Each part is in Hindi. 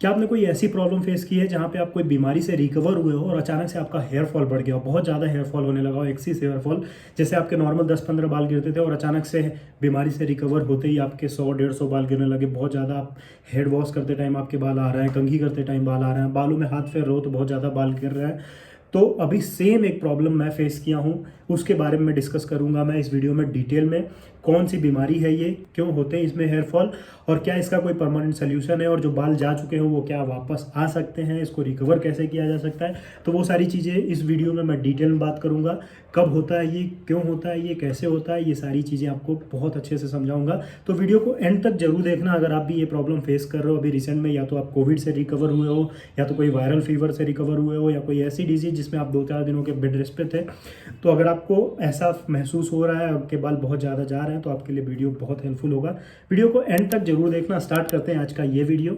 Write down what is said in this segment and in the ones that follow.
क्या आपने कोई ऐसी प्रॉब्लम फेस की है जहाँ पे आप कोई बीमारी से रिकवर हुए हो और अचानक से आपका हेयर फॉल बढ़ गया हो, बहुत ज़्यादा हेयर फॉल होने लगा हो, एक्सिस हेयर फॉल, जैसे आपके नॉर्मल 10-15 बाल गिरते थे और अचानक से बीमारी से रिकवर होते ही आपके 100-150 बाल गिरने लगे, बहुत ज़्यादा आप हेड वॉश करते टाइम आपके बाल आ रहे हैं, कंघी करते टाइम बाल आ रहे हैं, बालों में हाथ फेर रहे हो तो बहुत ज़्यादा बाल गिर रहे हैं। तो अभी सेम एक प्रॉब्लम मैं फेस किया हूँ, उसके बारे में डिस्कस करूंगा मैं इस वीडियो में डिटेल में। कौन सी बीमारी है ये, क्यों होते हैं इसमें हेयर फॉल, और क्या इसका कोई परमानेंट सोल्यूशन है, और जो बाल जा चुके हैं वो क्या वापस आ सकते हैं, इसको रिकवर कैसे किया जा सकता है। तो वो सारी चीज़ें इस वीडियो में मैं डिटेल में बात करूंगा। कब होता है ये, क्यों होता है ये, कैसे होता है, ये सारी चीज़ें आपको बहुत अच्छे से समझाऊंगा। तो वीडियो को एंड तक जरूर देखना अगर आप भी ये प्रॉब्लम फेस कर रहे हो अभी रिसेंट में, या तो आप कोविड से रिकवर हुए हो, या तो कोई वायरल फीवर से रिकवर हुए हो, या कोई ऐसी डिजीज जिसमें आप 2-4 दिनों के बेड रेस्ट पे थे। तो अगर आपको ऐसा महसूस हो रहा है, आपके बाल बहुत ज़्यादा जा रहे हैं, तो आपके लिए वीडियो बहुत हेल्पफुल होगा। वीडियो को एंड तक जरूर देखना। स्टार्ट करते हैं आज का ये वीडियो।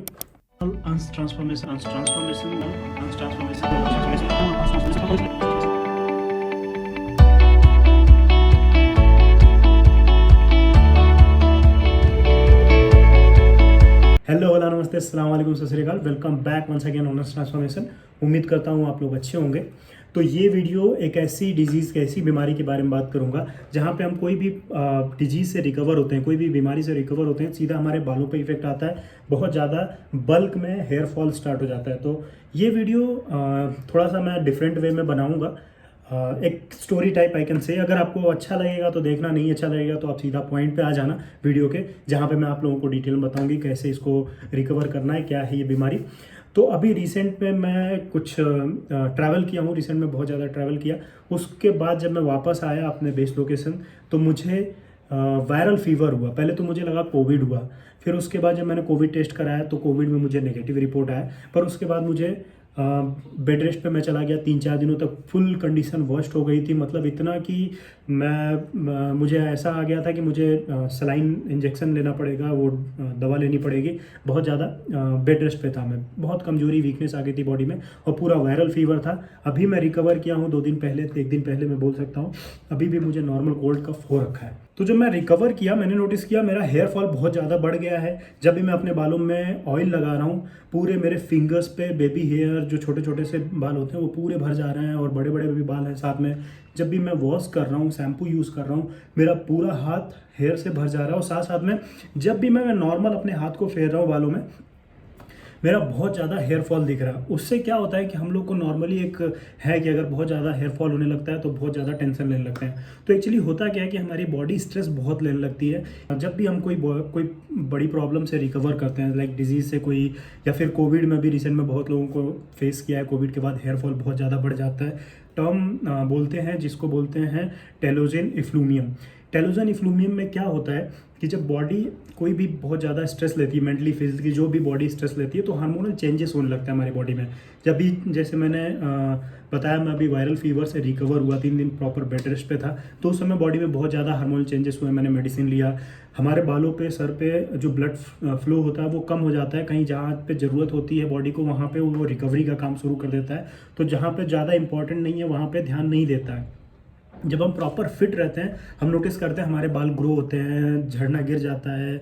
हेलो, होला, नमस्ते, अस्सलाम वालेकुम, Sat Sri Akal. Welcome back once again honest transformation. उम्मीद करता हूँ आप लोग अच्छे होंगे। तो ये वीडियो एक ऐसी डिजीज़, ऐसी बीमारी के बारे में बात करूँगा जहाँ पे हम कोई भी डिजीज़ से रिकवर होते हैं, कोई भी बीमारी से रिकवर होते हैं, सीधा हमारे बालों पे इफेक्ट आता है, बहुत ज़्यादा बल्क में हेयर फॉल स्टार्ट हो जाता है। तो ये वीडियो थोड़ा सा मैं डिफरेंट वे में बनाऊँगा, एक story type I can say. अगर आपको अच्छा लगेगा तो देखना, नहीं अच्छा लगेगा तो आप सीधा पॉइंट पे आ जाना वीडियो के, जहाँ पे मैं आप लोगों को डिटेल में बताऊंगी कैसे इसको रिकवर करना है, क्या है ये बीमारी। तो अभी रिसेंट में मैं कुछ ट्रैवल किया हूँ, रिसेंट में बहुत ज़्यादा ट्रैवल किया। उसके बाद जब मैं वापस आया अपने बेस लोकेशन, तो मुझे वायरल फीवर हुआ। पहले तो मुझे लगा कोविड हुआ, फिर उसके बाद जब मैंने कोविड टेस्ट कराया तो कोविड में मुझे नेगेटिव रिपोर्ट आया। पर उसके बाद मुझे बेड रेस्ट पे मैं चला गया 3-4 दिनों तक। फुल कंडीशन वर्स्ट हो गई थी, मतलब इतना कि मुझे ऐसा आ गया था कि मुझे सलाइन इंजेक्शन लेना पड़ेगा, वो दवा लेनी पड़ेगी। बहुत ज़्यादा बेड रेस्ट पे था मैं, बहुत कमजोरी, वीकनेस आ गई थी बॉडी में, और पूरा वायरल फीवर था। अभी मैं रिकवर किया हूँ 2 दिन पहले, 1 दिन पहले मैं बोल सकता हूँ। अभी भी मुझे नॉर्मल कोल्ड कफ हो रखा है। तो जब मैं रिकवर किया, मैंने नोटिस किया मेरा हेयर फॉल बहुत ज़्यादा बढ़ गया है। जब भी मैं अपने बालों में ऑयल लगा रहा हूँ, पूरे मेरे फिंगर्स पे बेबी हेयर, जो छोटे छोटे से बाल होते हैं, वो पूरे भर जा रहे हैं, और बड़े बड़े भी बाल हैं साथ में। जब भी मैं वॉश कर रहा हूँ, शैम्पू यूज़ कर रहा हूँ, मेरा पूरा हाथ हेयर से भर जा रहा है। और साथ साथ में जब भी मैं नॉर्मल अपने हाथ को फेर रहा हूँ बालों में, मेरा बहुत ज़्यादा हेयर फॉल दिख रहा है। उससे क्या होता है कि हम लोग को नॉर्मली एक है कि अगर बहुत ज़्यादा हेयर फॉल होने लगता है तो बहुत ज़्यादा टेंशन लेने लगते हैं। तो एक्चुअली होता क्या है कि हमारी बॉडी स्ट्रेस बहुत लेने लगती है जब भी हम कोई बड़ी प्रॉब्लम से रिकवर करते हैं, लाइक डिजीज़ से कोई, या फिर कोविड में भी रिसेंट में बहुत लोगों को फेस किया है। कोविड के बाद हेयर फॉल बहुत ज़्यादा बढ़ जाता है। टर्म बोलते हैं जिसको बोलते हैं टेलोजन इफ्लूमियम। टेलोजन इफ्लूमियम में क्या होता है कि जब बॉडी कोई भी बहुत ज़्यादा स्ट्रेस लेती है, मेंटली फिजिकली जो भी बॉडी स्ट्रेस लेती है, तो हार्मोनल चेंजेस होने लगता है हमारी बॉडी में। जब भी, जैसे मैंने बताया, मैं अभी वायरल फीवर से रिकवर हुआ, 3 दिन प्रॉपर बेड रेस्ट पे था, तो उस समय बॉडी में बहुत ज़्यादा हार्मोनल चेंजेस हुए। मैंने मेडिसिन लिया। हमारे बालों पे, सर पे जो ब्लड फ्लो होता है वो कम हो जाता है। कहीं जहाँ पे ज़रूरत होती है बॉडी को, वहाँ पे वो रिकवरी का काम शुरू कर देता है। तो जहाँ पे ज़्यादा इंपॉर्टेंट नहीं है वहाँ पे ध्यान नहीं देता है। जब हम प्रॉपर फिट रहते हैं, हम नोटिस करते हैं हमारे बाल ग्रो होते हैं, झड़ना गिर जाता है,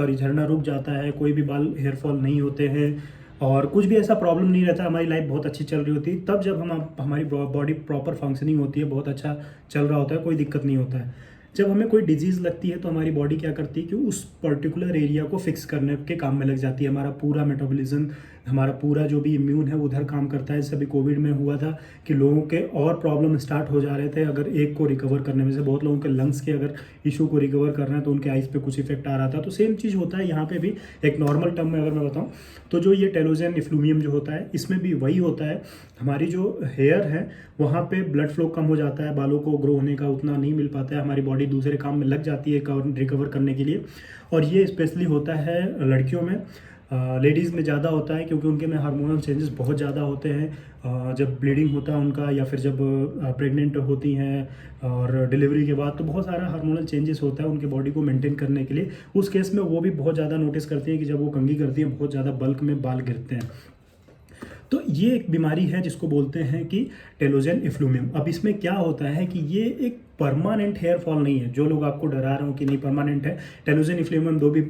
झड़ना रुक जाता है, कोई भी बाल हेयर फॉल नहीं होते हैं, और कुछ भी ऐसा प्रॉब्लम नहीं रहता। हमारी लाइफ बहुत अच्छी चल रही होती है। तब जब हमारी बॉडी प्रॉपर फंक्शनिंग होती है, बहुत अच्छा चल रहा होता है, कोई दिक्कत नहीं होता है। जब हमें कोई डिजीज़ लगती है तो हमारी बॉडी क्या करती है कि उस पर्टिकुलर एरिया को फिक्स करने के काम में लग जाती है। हमारा पूरा मेटाबॉलिज्म, हमारा पूरा जो भी इम्यून है उधर काम करता है। जैसे अभी कोविड में हुआ था कि लोगों के और प्रॉब्लम स्टार्ट हो जा रहे थे। अगर एक को रिकवर करने में से, बहुत लोगों के लंग्स के अगर इशू को रिकवर करना है तो उनके आइज़ पे कुछ इफेक्ट आ रहा था। तो सेम चीज़ होता है यहाँ पे भी। एक नॉर्मल टर्म में अगर मैं बताऊँ तो जो ये टेलोजन इफ्लूमियम जो होता है, इसमें भी वही होता है। हमारी जो हेयर है वहाँ पे ब्लड फ्लो कम हो जाता है, बालों को ग्रो होने का उतना नहीं मिल पाता है, हमारी बॉडी दूसरे काम में लग जाती है रिकवर करने के लिए। और ये स्पेशली होता है लड़कियों में, लेडीज़ में ज़्यादा होता है, क्योंकि उनके में हार्मोनल चेंजेस बहुत ज़्यादा होते हैं। जब ब्लीडिंग होता है उनका, या फिर जब प्रेग्नेंट होती हैं और डिलीवरी के बाद, तो बहुत सारा हार्मोनल चेंजेस होता है उनके बॉडी को मेंटेन करने के लिए। उस केस में वो भी बहुत ज़्यादा नोटिस करती है कि जब वो कंघी करती है बहुत ज़्यादा बल्क में बाल गिरते हैं। तो ये एक बीमारी है जिसको बोलते हैं कि टेलोजन इफ्लूमियम। अब इसमें क्या होता है कि ये एक परमानेंट हेयर फॉल नहीं है। जो लोग आपको डरा रहे हो कि नहीं परमानेंट है, टेलोजन इफ्लूमियम 2 भी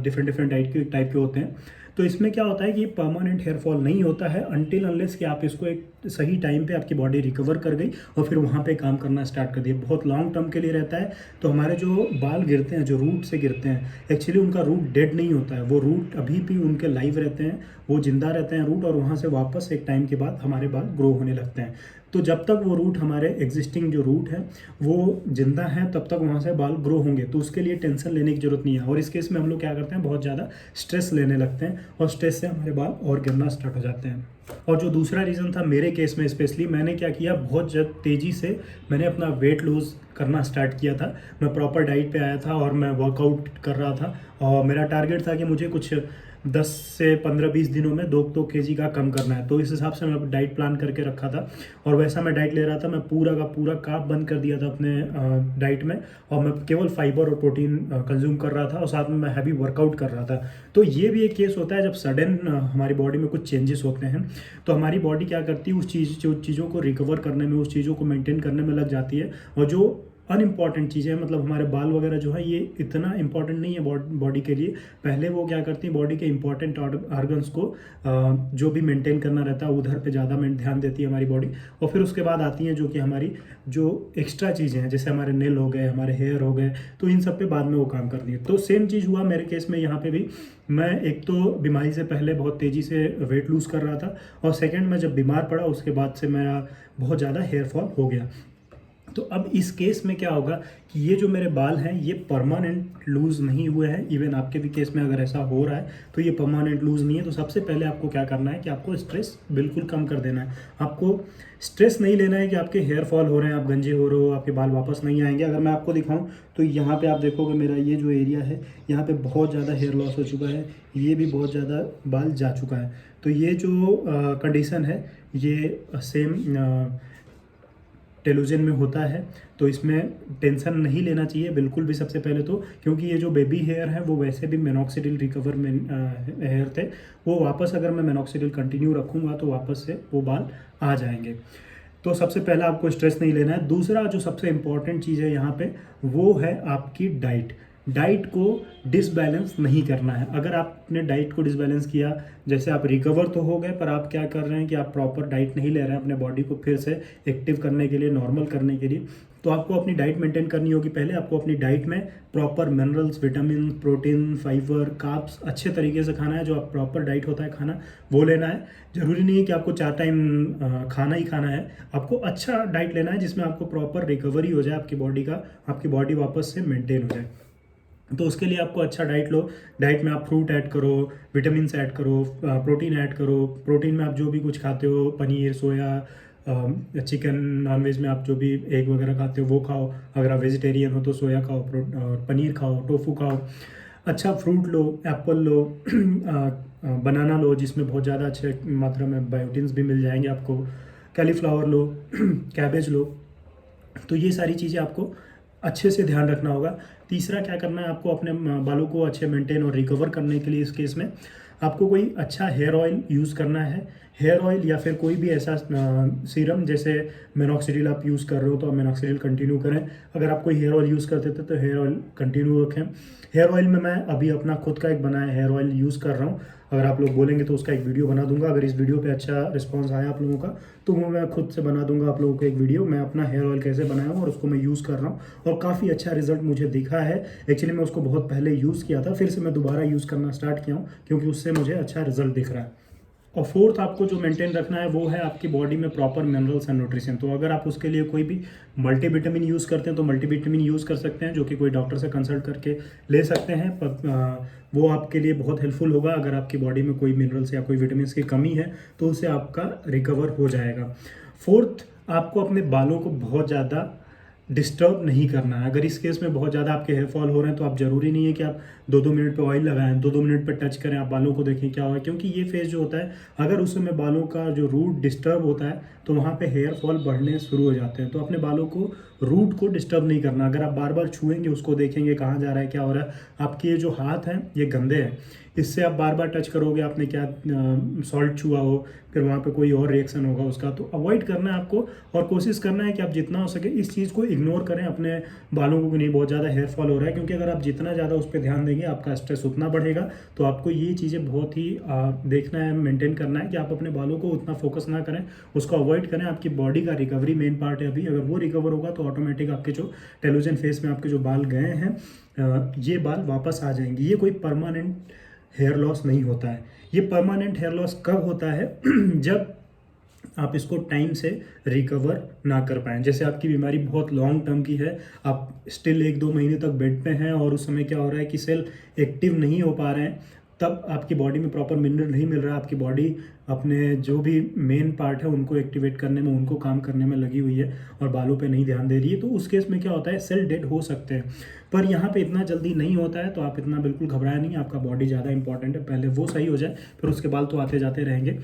डिफरेंट टाइप के होते हैं। तो इसमें क्या होता है कि परमानेंट हेयर फॉल नहीं होता है अनटिल अनलेस कि आप इसको एक सही टाइम पे आपकी बॉडी रिकवर कर गई और फिर वहाँ पे काम करना स्टार्ट कर दिया। बहुत लॉन्ग टर्म के लिए रहता है। तो हमारे जो बाल गिरते हैं, जो रूट से गिरते हैं, एक्चुअली उनका रूट डेड नहीं होता है, वो रूट अभी भी उनके लाइव रहते हैं, वो जिंदा रहते हैं रूट, और वहाँ से वापस एक टाइम के बाद हमारे बाल ग्रो होने लगते हैं। तो जब तक वो रूट, हमारे एग्जिस्टिंग जो रूट है वो जिंदा है, तब तक वहाँ से बाल ग्रो होंगे। तो उसके लिए टेंशन लेने की जरूरत नहीं है। और इस केस में हम लोग क्या करते हैं, बहुत ज़्यादा स्ट्रेस लेने लगते हैं और स्ट्रेस से हमारे बाल और गिरना स्टार्ट हो जाते हैं। और जो दूसरा रीज़न था मेरे केस में स्पेशली, मैंने क्या किया, बहुत तेज़ी से मैंने अपना वेट लूज़ करना स्टार्ट किया था। मैं प्रॉपर डाइट पे आया था और मैं वर्कआउट कर रहा था, और मेरा टारगेट था कि मुझे कुछ 10 से 15-20 दिनों में 2 kg का कम करना है। तो इस हिसाब से मैं डाइट प्लान करके रखा था और वैसा मैं डाइट ले रहा था। मैं पूरा का पूरा कार्ब बंद कर दिया था अपने डाइट में, और मैं केवल फाइबर और प्रोटीन कंज्यूम कर रहा था, और साथ में मैं हैवी वर्कआउट कर रहा था। तो ये भी एक केस होता है जब सडन हमारी बॉडी में कुछ चेंजेस होते हैं, तो हमारी बॉडी क्या करती है, उस चीज़ों को रिकवर करने में, उस चीज़ों को मेंटेन करने में लग जाती है। और जो अनइम्पॉर्टेंट चीज़ें हैं, मतलब हमारे बाल वगैरह जो है, ये इतना इंपॉर्टेंट नहीं है बॉडी के लिए। पहले वो क्या करती है, बॉडी के इंपॉर्टेंट ऑर्गन्स को जो भी मेंटेन करना रहता है उधर पे ज़्यादा ध्यान देती है हमारी बॉडी, और फिर उसके बाद आती हैं जो कि हमारी जो एक्स्ट्रा चीज़ें हैं, जैसे हमारे नेल हो गए, हमारे हेयर हो गए, तो इन सब पे बाद में वो काम करती है। तो सेम चीज़ हुआ मेरे केस में यहाँ पे भी। मैं एक तो बीमारी से पहले बहुत तेज़ी से वेट लूज़ कर रहा था, और सेकेंड मैं जब बीमार पड़ा उसके बाद से मेरा बहुत ज़्यादा हेयर फॉल हो गया। तो अब इस केस में क्या होगा कि ये जो मेरे बाल हैं ये परमानेंट लूज़ नहीं हुए हैं। इवन आपके भी केस में अगर ऐसा हो रहा है तो ये परमानेंट लूज़ नहीं है। तो सबसे पहले आपको क्या करना है कि आपको स्ट्रेस बिल्कुल कम कर देना है। आपको स्ट्रेस नहीं लेना है कि आपके हेयर फॉल हो रहे हैं, आप गंजे हो रहे हो, आपके बाल वापस नहीं आएंगे। अगर मैं आपको दिखाऊं तो यहाँ पे आप देखोगे मेरा ये जो एरिया है, यहाँ पे बहुत ज़्यादा हेयर लॉस हो चुका है, ये भी बहुत ज़्यादा बाल जा चुका है। तो ये जो कंडीशन है ये सेम टेलोजन में होता है। तो इसमें टेंशन नहीं लेना चाहिए बिल्कुल भी सबसे पहले तो, क्योंकि ये जो बेबी हेयर है वो वैसे भी मिनॉक्सिडिल रिकवर में हेयर थे, वो वापस अगर मैं मिनॉक्सिडिल कंटिन्यू रखूँगा तो वापस से वो बाल आ जाएंगे। तो सबसे पहला आपको स्ट्रेस नहीं लेना है। दूसरा जो सबसे इम्पॉर्टेंट चीज़ है यहाँ पे वो है आपकी डाइट। डाइट को डिसबैलेंस नहीं करना है। अगर आपने डाइट को डिसबैलेंस किया, जैसे आप रिकवर तो हो गए पर आप क्या कर रहे हैं कि आप प्रॉपर डाइट नहीं ले रहे हैं अपने बॉडी को फिर से एक्टिव करने के लिए, नॉर्मल करने के लिए, तो आपको अपनी डाइट मेंटेन करनी होगी। पहले आपको अपनी डाइट में proper minerals, vitamin, protein, fibre, carbs अच्छे तरीके से खाना है। जो आप प्रॉपर डाइट होता है खाना वो लेना है। ज़रूरी नहीं है कि आपको 4 टाइम खाना ही खाना है, आपको अच्छा डाइट लेना है जिसमें आपको प्रॉपर रिकवरी हो जाए आपकी बॉडी का, आपकी बॉडी वापस से मेंटेन हो जाए। तो उसके लिए आपको अच्छा डाइट लो। डाइट में आप फ्रूट ऐड करो, विटामिन ऐड करो, प्रोटीन ऐड करो। प्रोटीन में आप जो भी कुछ खाते हो, पनीर, सोया, चिकन, नॉनवेज में आप जो भी एग वगैरह खाते हो वो खाओ। अगर आप वेजिटेरियन हो तो सोया खाओ, पनीर खाओ, टोफू खाओ। अच्छा फ्रूट लो, एप्पल लो, बनाना लो जिसमें बहुत ज़्यादा अच्छे मात्रा में बायोटिन्स भी मिल जाएंगे आपको। कैलीफ्लावर लो, कैबेज लो। तो ये सारी चीज़ें आपको अच्छे से ध्यान रखना होगा। तीसरा क्या करना है, आपको अपने बालों को अच्छे मेंटेन और रिकवर करने के लिए इस केस में आपको कोई अच्छा हेयर ऑयल यूज़ करना है। हेयर ऑयल या फिर कोई भी ऐसा सीरम, जैसे मिनॉक्सिडिल आप यूज़ कर रहे हो तो आप मिनॉक्सिडिल कंटिन्यू करें। अगर आप कोई हेयर ऑयल यूज़ करते थे तो हेयर ऑयल कंटिन्यू रखें। हेयर ऑयल में मैं अभी अपना खुद का एक बनाया हेयर ऑयल यूज़ कर रहा हूँ। अगर आप लोग बोलेंगे तो उसका एक वीडियो बना दूंगा। अगर इस वीडियो पे अच्छा रिस्पांस आया आप लोगों का तो वो मैं खुद से बना दूंगा आप लोगों को एक वीडियो, मैं अपना हेयर ऑयल कैसे बनाया हूँ और उसको मैं यूज़ कर रहा हूँ और काफ़ी अच्छा रिजल्ट मुझे दिखा है। एक्चुअली मैं उसको बहुत पहले यूज़ किया था, फिर से मैं दोबारा यूज़ करना स्टार्ट किया हूँ क्योंकि उससे मुझे अच्छा रिजल्ट दिख रहा है। और फोर्थ आपको जो मेंटेन रखना है वो है आपकी बॉडी में प्रॉपर मिनरल्स एंड न्यूट्रिशन। तो अगर आप उसके लिए कोई भी मल्टीविटामिन यूज़ करते हैं तो मल्टीविटामिन यूज़ कर सकते हैं, जो कि कोई डॉक्टर से कंसल्ट करके ले सकते हैं। वो आपके लिए बहुत हेल्पफुल होगा। अगर आपकी बॉडी में कोई मिनरल्स या कोई विटामिन की कमी है तो उससे आपका रिकवर हो जाएगा। फोर्थ, आपको अपने बालों को बहुत ज़्यादा डिस्टर्ब नहीं करना है। अगर इस केस में बहुत ज़्यादा आपके हेयर फॉल हो रहे हैं तो आप ज़रूरी नहीं है कि आप 2-2 मिनट पे ऑयल लगाएं, 2-2 मिनट पे टच करें, आप बालों को देखें क्या हुआ, क्योंकि ये फेज जो होता है अगर उस समय बालों का जो रूट डिस्टर्ब होता है तो वहाँ पे हेयर फॉल बढ़ने शुरू हो जाते हैं। तो अपने बालों को, रूट को डिस्टर्ब नहीं करना। अगर आप बार बार छुएंगे, उसको देखेंगे कहाँ जा रहा है, क्या हो रहा है, आपके ये जो हाथ हैं ये गंदे हैं, इससे आप बार बार टच करोगे, आपने क्या सॉल्ट छुआ हो, फिर वहाँ पे कोई और रिएक्शन होगा उसका, तो अवॉइड करना है आपको। और कोशिश करना है कि आप जितना हो सके इस चीज़ को इग्नोर करें अपने बालों को, नहीं बहुत ज़्यादा हेयर फॉल हो रहा है, क्योंकि अगर आप जितना ज़्यादा उस पर ध्यान देंगे आपका स्ट्रेस उतना बढ़ेगा। तो आपको ये चीज़ें बहुत ही देखना है, मेंटेन करना है कि आप अपने बालों को उतना फोकस ना करें, उसको अवॉइड करें। आपकी बॉडी का रिकवरी मेन पार्ट है अभी, अगर वो रिकवर होगा तो ऑटोमेटिक आपके जो टेलोजन फेस में आपके जो बाल गए हैं ये बाल वापस आ जाएंगे। ये कोई परमानेंट हेयर लॉस नहीं होता है। ये परमानेंट हेयर लॉस कब होता है जब आप इसको टाइम से रिकवर ना कर पाएँ। जैसे आपकी बीमारी बहुत लॉन्ग टर्म की है, आप स्टिल 1-2 महीने तक बेड पे हैं और उस समय क्या हो रहा है कि सेल एक्टिव नहीं हो पा रहे हैं, तब आपकी बॉडी में प्रॉपर मिनरल नहीं मिल रहा, आपकी बॉडी अपने जो भी मेन पार्ट है उनको एक्टिवेट करने में, उनको काम करने में लगी हुई है और बालों पे नहीं ध्यान दे रही है, तो उस केस में क्या होता है, सेल डेड हो सकते हैं। पर यहाँ पे इतना जल्दी नहीं होता है, तो आप इतना बिल्कुल घबराएं नहीं, आपका बॉडी ज़्यादा इंपॉर्टेंट है, पहले वो सही हो जाए फिर उसके बाल तो आते जाते रहेंगे।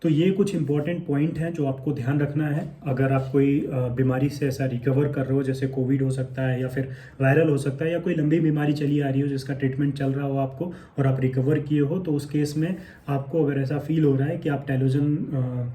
तो ये कुछ इंपॉर्टेंट पॉइंट हैं जो आपको ध्यान रखना है। अगर आप कोई बीमारी से ऐसा रिकवर कर रहे हो, जैसे कोविड हो सकता है या फिर वायरल हो सकता है, या कोई लंबी बीमारी चली आ रही हो जिसका ट्रीटमेंट चल रहा हो आपको और आप रिकवर किए हो, तो उस केस में आपको अगर ऐसा फील हो रहा है कि आप टेलोजन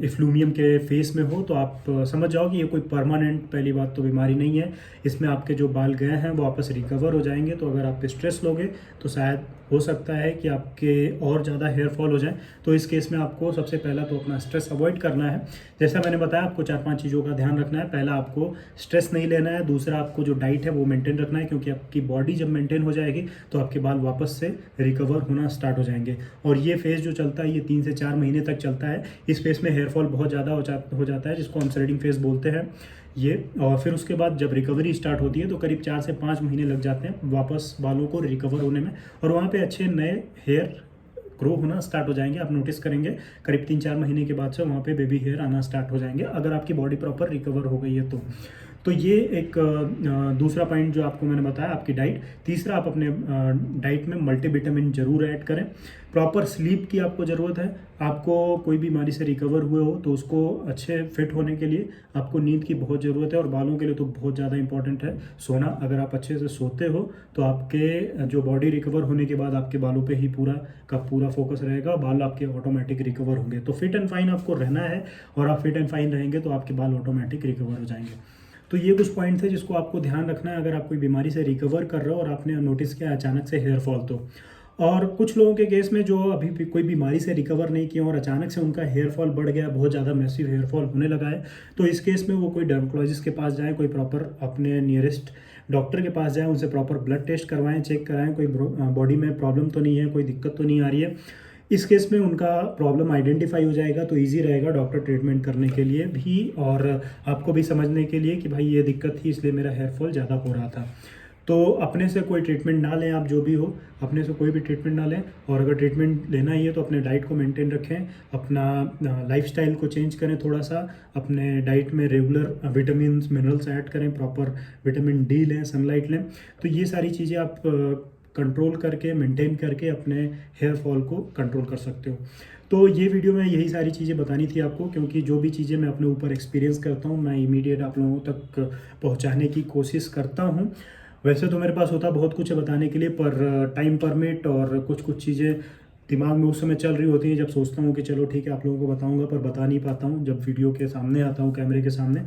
इफ्लूमियम के फेस में हो, तो आप समझ जाओ कि ये कोई परमानेंट, पहली बात तो बीमारी नहीं है, इसमें आपके जो बाल गए हैं वो वापस रिकवर हो जाएंगे। तो अगर आप स्ट्रेस लोगे तो शायद हो सकता है कि आपके और ज़्यादा हेयर फॉल हो जाए। तो इस केस में आपको सबसे पहला तो अपना स्ट्रेस अवॉइड करना है। जैसा मैंने बताया, आपको 4-5 चीज़ों का ध्यान रखना है। पहला, आपको स्ट्रेस नहीं लेना है। दूसरा, आपको जो डाइट है वो मेंटेन रखना है, क्योंकि आपकी बॉडी जब मेंटेन हो जाएगी तो आपके बाल वापस से रिकवर होना स्टार्ट हो जाएंगे। और ये फेज़ जो चलता है ये 3 से 4 महीने तक चलता है। इस फेज़ में हेयर फॉल बहुत ज़्यादा हो जाता है, जिसको हम थ्रेडिंग फेज़ बोलते हैं ये। और फिर उसके बाद जब रिकवरी स्टार्ट होती है तो करीब 4 से 5 महीने लग जाते हैं वापस बालों को रिकवर होने में, और वहाँ पे अच्छे नए हेयर ग्रो होना स्टार्ट हो जाएंगे। आप नोटिस करेंगे करीब 3-4 महीने के बाद से वहाँ पे बेबी हेयर आना स्टार्ट हो जाएंगे, अगर आपकी बॉडी प्रॉपर रिकवर हो गई है तो ये एक दूसरा पॉइंट जो आपको मैंने बताया, आपकी डाइट। तीसरा, आप अपने डाइट में मल्टीविटामिन जरूर ऐड करें। प्रॉपर स्लीप की आपको ज़रूरत है। आपको कोई बीमारी से रिकवर हुए हो तो उसको अच्छे फिट होने के लिए आपको नींद की बहुत ज़रूरत है, और बालों के लिए तो बहुत ज़्यादा इंपॉर्टेंट है सोना। अगर आप अच्छे से सोते हो तो आपके जो बॉडी रिकवर होने के बाद आपके बालों पे ही पूरा का पूरा फोकस रहेगा, बाल आपके ऑटोमेटिक रिकवर होंगे। तो फिट एंड फाइन आपको रहना है, और आप फिट एंड फाइन रहेंगे तो आपके बाल ऑटोमेटिक रिकवर हो जाएंगे। तो ये कुछ पॉइंट थे जिसको आपको ध्यान रखना है अगर आप कोई बीमारी से रिकवर कर रहे हो और आपने नोटिस किया अचानक से हेयर फॉल तो। और कुछ लोगों के केस में जो अभी भी कोई बीमारी से रिकवर नहीं किया और अचानक से उनका हेयर फॉल बढ़ गया, बहुत ज़्यादा मैसिव हेयर फॉल होने लगा है, तो इस केस में वो कोई डर्मेटोलॉजिस्ट के पास जाए, कोई प्रॉपर अपने नियरेस्ट डॉक्टर के पास जाएँ, उनसे प्रॉपर ब्लड टेस्ट करवाएं, चेक कराएं कोई बॉडी में प्रॉब्लम तो नहीं है, कोई दिक्कत तो नहीं आ रही है। इस केस में उनका प्रॉब्लम आइडेंटिफाई हो जाएगा तो इजी रहेगा डॉक्टर ट्रीटमेंट करने के लिए भी, और आपको भी समझने के लिए कि भाई ये दिक्कत थी इसलिए मेरा हेयर फॉल ज़्यादा हो रहा था। तो अपने से कोई ट्रीटमेंट ना लें, आप जो भी हो अपने से कोई भी ट्रीटमेंट ना लें, और अगर ट्रीटमेंट लेना ही है तो अपने डाइट को मेंटेन रखें, अपना लाइफस्टाइल को चेंज करें थोड़ा सा, अपने डाइट में रेगुलर विटामिन मिनरल्स ऐड करें, प्रॉपर विटामिन डी लें, सनलाइट लें। तो ये सारी चीज़ें आप कंट्रोल करके, मेंटेन करके अपने हेयर फॉल को कंट्रोल कर सकते हो। तो ये वीडियो में यही सारी चीज़ें बतानी थी आपको, क्योंकि जो भी चीज़ें मैं अपने ऊपर एक्सपीरियंस करता हूँ मैं इमीडिएट आप लोगों तक पहुँचाने की कोशिश करता हूँ। वैसे तो मेरे पास होता बहुत कुछ है बताने के लिए, पर टाइम परमिट और कुछ चीज़ें दिमाग में उस समय चल रही होती हैं, जब सोचता हूँ कि चलो ठीक है आप लोगों को बताऊँगा, पर बता नहीं पाता हूँ जब वीडियो के सामने आता हूँ, कैमरे के सामने।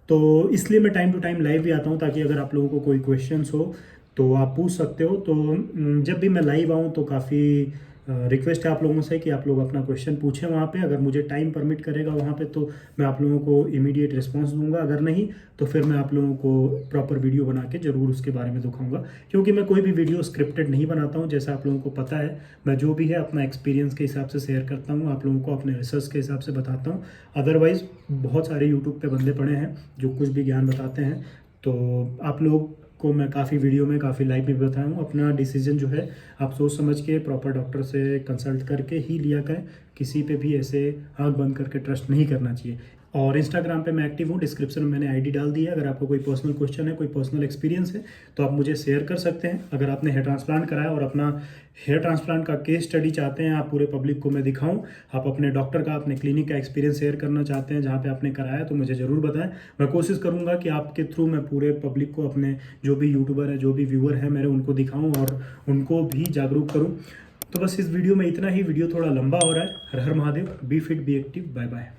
तो इसलिए मैं टाइम टू टाइम लाइव भी आता हूँ, ताकि अगर आप लोगों को कोई क्वेश्चंस हो तो आप पूछ सकते हो। तो जब भी मैं लाइव आऊँ तो काफ़ी रिक्वेस्ट है आप लोगों से कि आप लोग अपना क्वेश्चन पूछें वहाँ पे। अगर मुझे टाइम परमिट करेगा वहाँ पे तो मैं आप लोगों को इमीडिएट रिस्पांस दूंगा, अगर नहीं तो फिर मैं आप लोगों को प्रॉपर वीडियो बना के ज़रूर उसके बारे में दिखाऊंगा, क्योंकि मैं कोई भी वीडियो स्क्रिप्टेड नहीं बनाता हूँ। जैसा आप लोगों को पता है, मैं जो भी है अपना एक्सपीरियंस के हिसाब से शेयर करता हूँ, आप लोगों को अपने रिसर्च के हिसाब से बताता हूँ। अदरवाइज़ बहुत सारे यूट्यूब पर बंदे पड़े हैं जो कुछ भी ज्ञान बताते हैं, तो आप लोग को मैं काफ़ी वीडियो में, काफ़ी लाइव में बताया हूँ। अपना डिसीजन जो है आप सोच समझ के प्रॉपर डॉक्टर से कंसल्ट करके ही लिया करें, किसी पे भी ऐसे आंख बंद करके ट्रस्ट नहीं करना चाहिए। और इंस्टाग्राम पे मैं एक्टिव हूँ, डिस्क्रिप्शन में मैंने आईडी डाल दी है। अगर आपको कोई पर्सनल क्वेश्चन है, कोई पर्सनल एक्सपीरियंस है तो आप मुझे शेयर कर सकते हैं। अगर आपने हेयर ट्रांसप्लांट कराया और अपना हेयर ट्रांसप्लांट का केस स्टडी चाहते हैं, आप पूरे पब्लिक को मैं दिखाऊं, आप अपने डॉक्टर का, अपने क्लिनिक का एक्सपीरियंस शेयर करना चाहते हैं जहाँ पे आपने कराया, तो मुझे ज़रूर बताएं। मैं कोशिश करूँगा कि आपके थ्रू मैं पूरे पब्लिक को, अपने जो भी यूट्यूबर है, जो भी व्यूअर है मेरे, उनको दिखाऊँ और उनको भी जागरूक करूँ। तो बस इस वीडियो में इतना ही। वीडियो थोड़ा लंबा हो रहा है। हर हर Mahadev. Be fit be active. Bye bye.